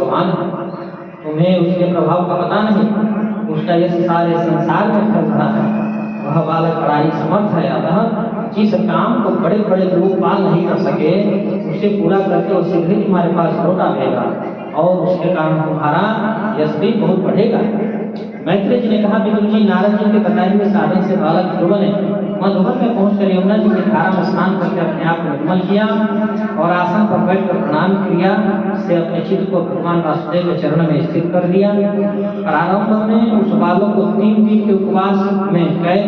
भगवान है, तुम्हें उसके प्रभाव का पता नहीं, उसका यश सारे संसार में फैल रहा है। वह बालक बड़ा ही समर्थ है, अतः जिस काम को बड़े बड़े लोकपाल नहीं कर सके उसे पूरा करके वो शीघ्र ही तुम्हारे पास लौट आएगा और उसके कारण तुम्हारा यश भी बहुत बढ़ेगा। मैत्रेय जी ने कहा, विदुर जी, नारद जी के बताए हुए साधन से बालक ध्रुव ने मधुबन में पहुंचकर यमुना जी की धारा में स्नान करके अपने आप को निर्मल किया और आसन पर बैठकर प्रणाम क्रिया से अपने चित्त को भगवान वासुदेव के चरण में स्थित कर दिया। प्रारंभ में उस बालक को 3 दिन के उपवास में कैद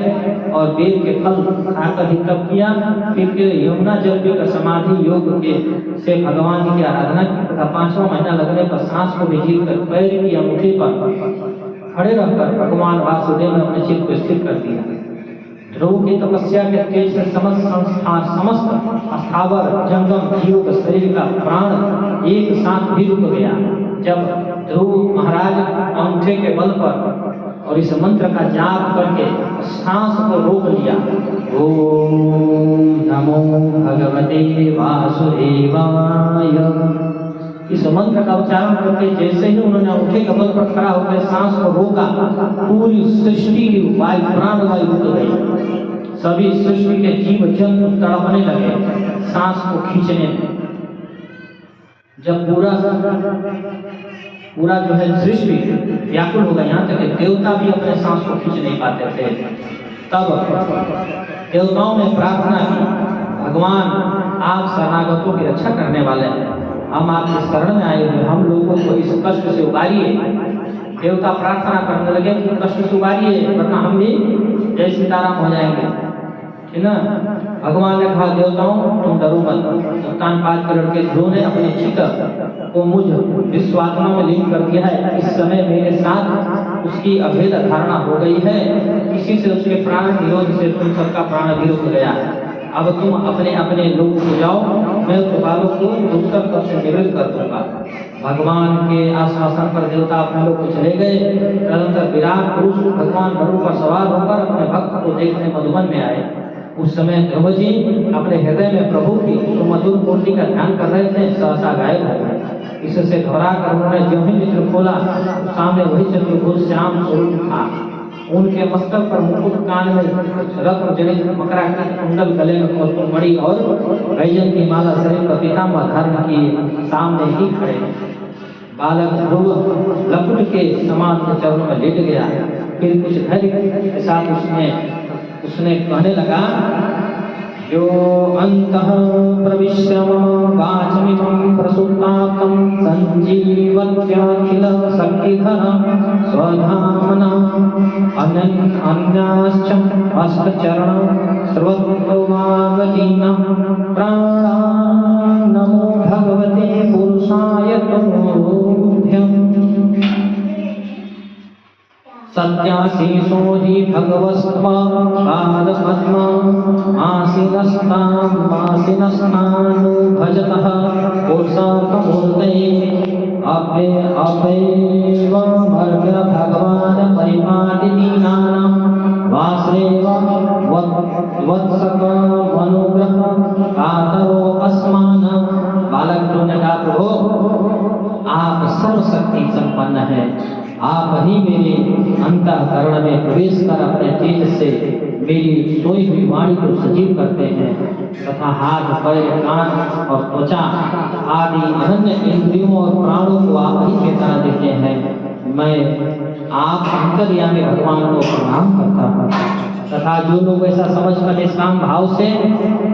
और वेद के फल खाकर ही तप किया। फिर यमुना जल पीकर समाधि योग के से भगवान की आराधना की तथा 5वां महीना लगने पर सांस को भी झील कर पैर की अंगूठी पर खड़े रहकर भगवान वासुदेव ने अपने चित्त को स्थिर कर दिया। ध्रुव की तपस्या के तेज से समस्त स्थावर जंगम जीव के शरीर का प्राण एक साथ भी रुक गया। जब ध्रुव महाराज अंगूठे के बल पर और इस मंत्र का जाप करके सांस को रोक लिया, ओम नमो भगवते वासुदेवाय, इस मंत्र का उच्चारण करके जैसे ही उन्होंने अंगूठे के बल पर खड़ा होकर सांस को रोका, पूरी सृष्टि की वायु प्राण वायु रुक गई। सभी सृष्टि के जीव जंतु तड़पने लगे सांस को खींचने में। जब पूरा जो है सृष्टि व्याकुल हो गया, यहाँ तक कि देवता भी अपने सांस को खींच नहीं पाते थे। तब देवताओं ने प्रार्थना की, भगवान आप शरणागतों की रक्षा करने वाले हैं, हम आपके शरण में आए हुए, हम लोगों को इस कष्ट से उबारिए। देवता प्रार्थना करने लगे कि कष्ट से उबारिए, वरना हम भी जय सीताराम हो जाएंगे, है ना। भगवान ने कहा, देवताओं तुम डरो मत। उत्तानपाद के लड़के ध्रुव ने अपने चित्त को मुझ विश्वात्मा में लीन कर दिया है। इस समय मेरे साथ उसकी अभेद धारणा हो गई है, इसी से उसके प्राण विरोध से तुम सबका प्राण भी रुक गया है। अब तुम अपने अपने लोग को जाओ, मैं उस बालक को दुष्कर पद से निवृत्त कर दूंगा। भगवान के आश्वासन पर देवता अपने लोग को चले गए। तदनंतर विराट पुरुष भगवान गरुड़ पर सवार होकर अपने भक्त को देखने मधुबन में आए। उस समय ध्रुव जी अपने हृदय में प्रभु की सुमधुर मूर्ति का ध्यान कर रहे थे, सहसा गायब हो गए। इससे घबरा कर उन्होंने जो ही नेत्र खोला, सामने वही चतुर्भुज श्याम स्वरूप था। उनके मस्तक पर मुकुट, कान में रत्न जनित मकरा का कुंडल, गले में कौस्तुभ मणि और वैजयंती की माला, शरीर पर पीताम्बर धारण किए सामने ही खड़े। बालक ध्रुव लकुट के समान के चरणों में लेट गया। फिर कुछ धैर्य के साथ उसने कहने लगा, यो अंतः प्रविश्य मम वाचमिमं प्रसुप्ताकं संजीवत्यखिल शक्तिधरं स्वधाम्ना अन्याश्च हस्तचरणं सर्वतोभागतीनां प्राणान् नमो भगवते पुरुषाय तुभ्यम्। सत्याशीषो हि भगवस्त्वा पादपद्मा आसीनस्तानु भजतः पुरुषार्थमूर्ते अपेवमर्घ्य भगवान् परिपाटिदीनानां वासुदेव वत्सकमनुग्रह कातरो अस्मान्। बालक ने कहा, प्रभु आप सर्वशक्ति संपन्न है, आप ही मेरे अंतःकरण में प्रवेश कर अपने तेज से मेरी सोई हुई वाणी को सजीव करते हैं तथा हाथ, पैर, कान और त्वचा आदि अन्य इंद्रियों और प्राणों को आप ही चेतना देते हैं। मैं आप अंतर्यामी भगवान को प्रणाम करता हूँ तथा जो लोग ऐसा समझकर निष्काम भाव से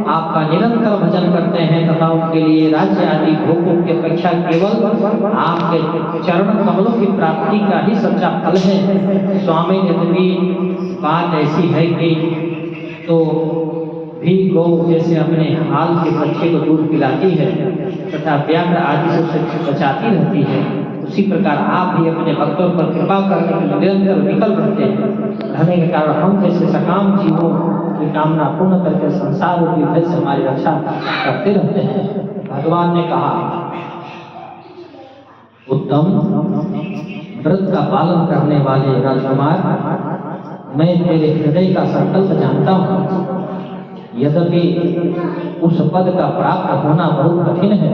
आपका निरंतर भजन करते हैं तथा उनके लिए राज्य आदि भोगों की अपेक्षा केवल आपके चरण कमलों की प्राप्ति का ही सच्चा फल है। स्वामी, यदि बात ऐसी है कि तो भी गौ जैसे अपने हाल के बच्चे को दूध पिलाती है तथा व्याघ्र आदि से उसे बचाती रहती है, उसी प्रकार आप भी अपने भक्तों पर कृपा करने के लिए निरंतर विकल रहते हैं। रहने के कारण हम जैसे सकाम जीवों की कामना पूर्ण करके संसार रूपी भय से हमारी रक्षा करते रहते हैं। भगवान ने कहा, उत्तम व्रत का पालन करने वाले राजकुमार, मैं तेरे हृदय का संकल्प जानता हूँ। यद्यपि उस पद का प्राप्त होना बहुत कठिन है,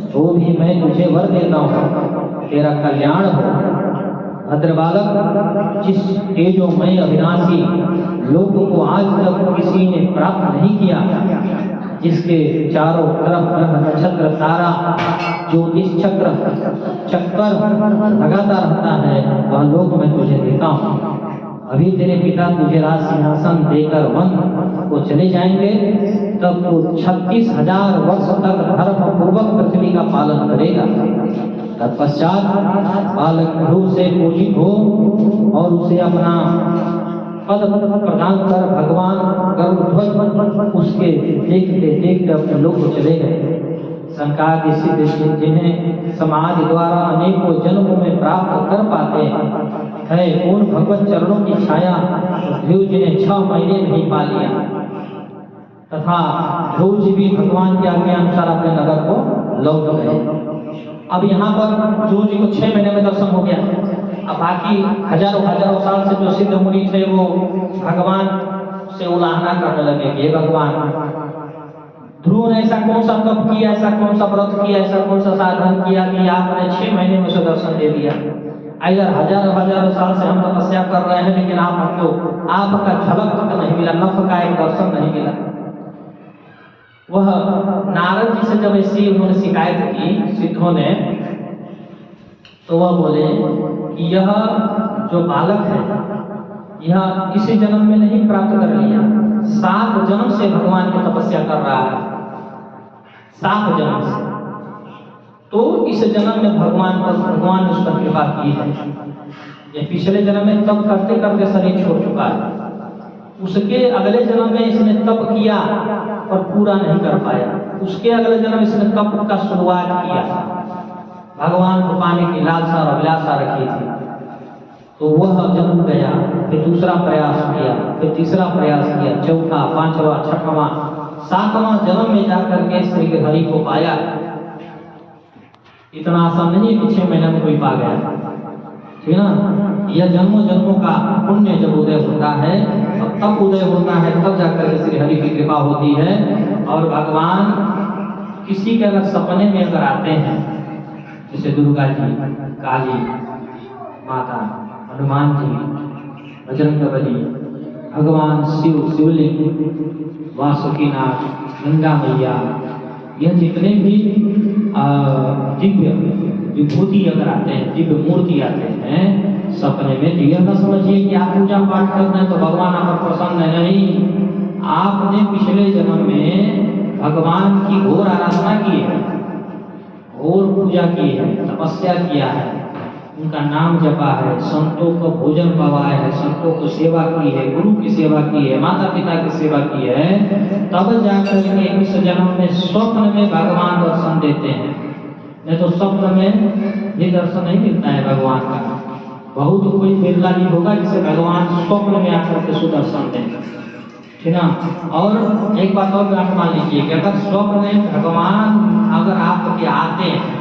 तो भी मैं तुझे वर देता हूँ तेरा कल्याण हो। भद्र बालक, जिस तेजोमय अविनाशी लोक को आज तक किसी ने प्राप्त नहीं किया, जिसके चारों तरफ ग्रह नक्षत्र तारा ज्योतिष चक्र लगाता रहता है, वह लोक मैं तुझे देता हूँ। अभी तेरे पिता तुझे राज सिंहासन देकर वन को चले जाएंगे, तब तो 36,000 वर्ष तक धर्म पूर्वक पृथ्वी का पालन करेगा। तत्पश्चात बालक ध्रुव से पूजित हो और उसे अपना पद प्रदान कर भगवान गरुड़ध्वज उसके देखते देखते अपने लोक को चले गए। संकार सिद्ध जिन्हें समाज द्वारा अनेकों जन्मों में प्राप्त कर पाते हैं, उन भगवत चरणों की छाया ध्रुव जी ने 6 महीने में ही पा लिया तथा ध्रुव जी भी भगवान के आज्ञा अनुसार अपने नगर को लौट गए। अब यहाँ पर ध्रुव जी को 6 महीने में दर्शन हो गया। अब बाकी हजारों साल से जो सिद्ध मुनि थे वो भगवान से उलाहना करने लगे कि भगवान, ध्रुव ने ऐसा कौन सा तप किया, ऐसा कौन सा व्रत किया, ऐसा कौन सा साधन किया कि आपने 6 महीने में से दर्शन दे दिया। इधर हजारों साल से हम तपस्या कर रहे हैं, लेकिन आप हमको आपका झलक तक नहीं मिला, नख का एक दर्शन नहीं मिला। वह नारद जी से जब ऐसी उन्होंने शिकायत की सिद्धों ने, तो वह बोले कि यह जो बालक है यह इसी जन्म में नहीं प्राप्त कर लिया, 7 जन्म से भगवान की तपस्या कर रहा है, 7 जन्म से। तो इस जन्म में भगवान ने उस पर कृपा की है। ये पिछले जन्म में तप करते करते शरीर छोड़ चुका है, उसके अगले जन्म में इसने तप किया और पूरा नहीं कर पाया, उसके अगले जन्म इसने तप का शुरुआत किया, भगवान को पाने की लालसा और अभिलाषा रखी थी, तो वह जन्म गया, फिर दूसरा प्रयास किया, फिर तीसरा प्रयास किया, चौथा, 5वां, 6वां, 7वां जन्म में जाकर के श्री हरि को पाया। इतना आसान नहीं कि 6 महीने में कोई पा गया, ठीक है ना। यह जन्मों जन्मों का पुण्य जब उदय होता है, तब उदय होता है, तब जाकर के श्री हरि की कृपा होती है। और भगवान किसी के अगर सपने में अगर आते हैं, जैसे दुर्गा जी, काली माता, हनुमान जी, बजरंगबली, भगवान शिव, शिवलिंग, वासुकीनाथ, गंगा मैया, यह जितने भी दिव्य विभूति अगर आते हैं, दिव्य मूर्ति आते हैं सपने में, तो यह न समझिए कि आप पूजा पाठ कर रहे हैं तो भगवान आप पर प्रसन्न है। नहीं, आपने पिछले जन्म में भगवान की घोर आराधना की है, घोर पूजा की है, तपस्या किया है, उनका नाम जपा है, संतों को भोजन पवाया है, संतों को सेवा की है, गुरु की सेवा की है, माता पिता की सेवा की है, तब जाकर के इस जन्म में स्वप्न में भगवान दर्शन देते हैं। नहीं तो स्वप्न में ये दर्शन नहीं मिलता है भगवान का। बहुत कोई बिरला ही होगा जिसे भगवान स्वप्न में आकर के सुदर्शन दें, ठीक ना। और एक बात और आप मान लीजिए कि अगर स्वप्न में भगवान अगर आपके आते हैं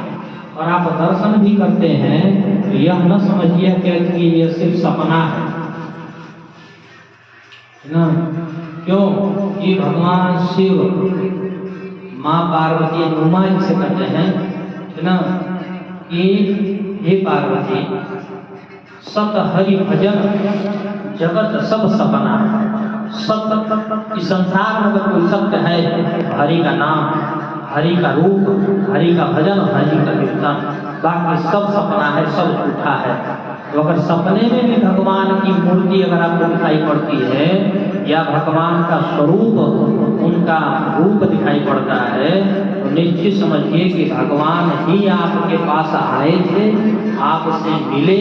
और आप दर्शन भी करते हैं, तो यह न समझिए कि यह सिर्फ सपना है ना। क्यों? कि भगवान शिव, माँ पार्वती उमा जिसे कहते हैं, है ना, कि हे पार्वती, सत हरि भजन जगत सब सपना। सत इस संसार में अगर कोई सत्य है, हरि का नाम, हरि का रूप, हरि का भजन, हरि का कीर्तन, बाकी सब सपना है, सब झूठा है। तो अगर सपने में भी भगवान की मूर्ति अगर आपको दिखाई पड़ती है या भगवान का स्वरूप, उनका रूप दिखाई पड़ता है, तो निश्चित समझिए कि भगवान ही आपके पास आए थे, आपसे मिले,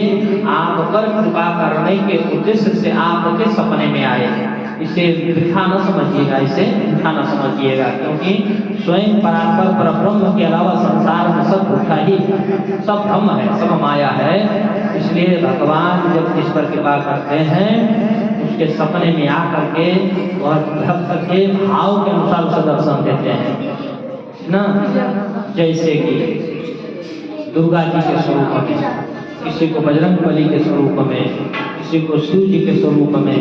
आप पर कृपा करने के उद्देश्य से आपके सपने में आए। इसे वृथा न समझिएगा, इसे वृथा न समझिएगा, क्योंकि स्वयं परात्पर परब्रह्म के अलावा संसार में सब झूठा ही, सब भ्रम है, सब माया है। इसलिए भगवान जब जिस पर कृपा करते हैं, उसके सपने में आकर के वह भक्त के भाव के अनुसार उसे दर्शन देते हैं ना। जैसे कि दुर्गा जी के स्वरूप में, किसी को बजरंगबली के स्वरूप में, किसी को शिव जी के स्वरूप में,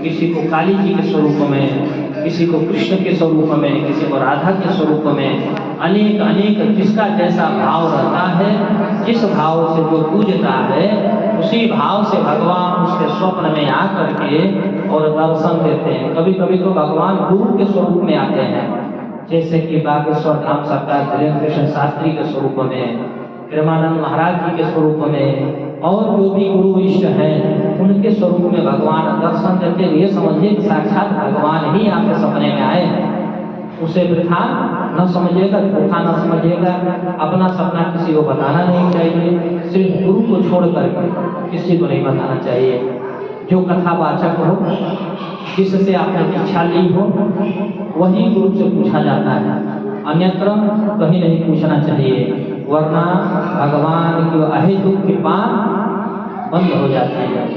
किसी को काली जी के स्वरूप में, किसी को कृष्ण के स्वरूप में, किसी को राधा के स्वरूप में, अनेक अनेक जिसका जैसा भाव रहता है, जिस भाव से जो पूजता है उसी भाव से भगवान उसके स्वप्न में आकर के और दर्शन देते हैं। कभी कभी तो भगवान गुरु के स्वरूप में आते हैं, जैसे कि बागेश्वर धाम सरकार धीरेन्द्र कृष्ण शास्त्री के स्वरूप में, प्रेमानंद महाराज जी के स्वरूप में, और जो भी गुरु इष्ट हैं उनके स्वरूप में भगवान दर्शन देते हुए समझिए कि साक्षात भगवान ही आपके सपने में आए। उसे वृथा न समझिएगा, झूठा न समझिएगा। अपना सपना किसी को बताना नहीं चाहिए, सिर्फ गुरु को छोड़कर किसी को नहीं बताना चाहिए। जो कथावाचक हो, जिससे आपने इच्छा ली हो, वही गुरु से पूछा जाता है, अन्यत्र कहीं नहीं पूछना चाहिए, वरना भगवान की अहेतुक कृपा बंद हो जाती है,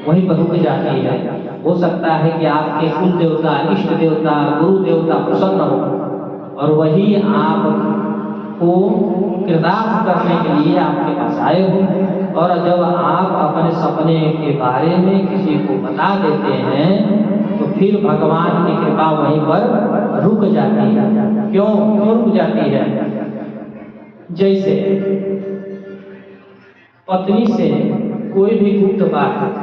वहीं पर रुक जाती है। हो सकता है कि आपके कुल देवता, इष्ट देवता, गुरु देवता प्रसन्न हो और वही आपको कृतार्थ करने के लिए आपके पास आए हो, और जब आप अपने सपने के बारे में किसी को बता देते हैं तो फिर भगवान की कृपा वहीं पर रुक जाती है। क्यों रुक जाती है? जैसे पत्नी से कोई भी गुप्त बात